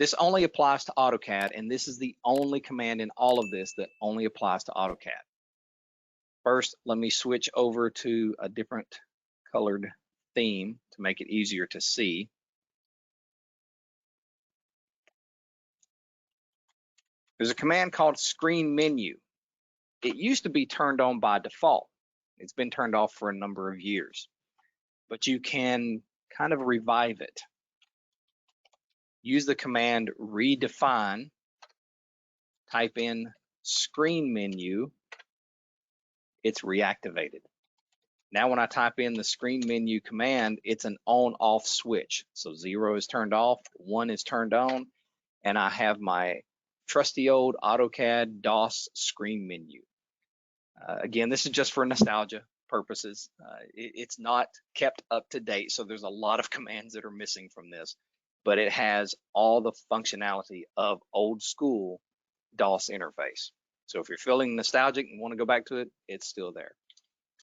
This only applies to AutoCAD, and this is the only command in all of this that only applies to AutoCAD. First, let me switch over to a different colored theme to make it easier to see. There's a command called Screenmenu. It used to be turned on by default. It's been turned off for a number of years, but you can kind of revive it. Use the command redefine, type in Screenmenu, it's reactivated. Now when I type in the Screenmenu command, it's an on-off switch. So 0 is turned off, 1 is turned on, and I have my trusty old AutoCAD DOS Screenmenu. Again, this is just for nostalgia purposes. It's not kept up to date, so there's a lot of commands that are missing from this, but it has all the functionality of old school DOS interface. So if you're feeling nostalgic and want to go back to it, it's still there.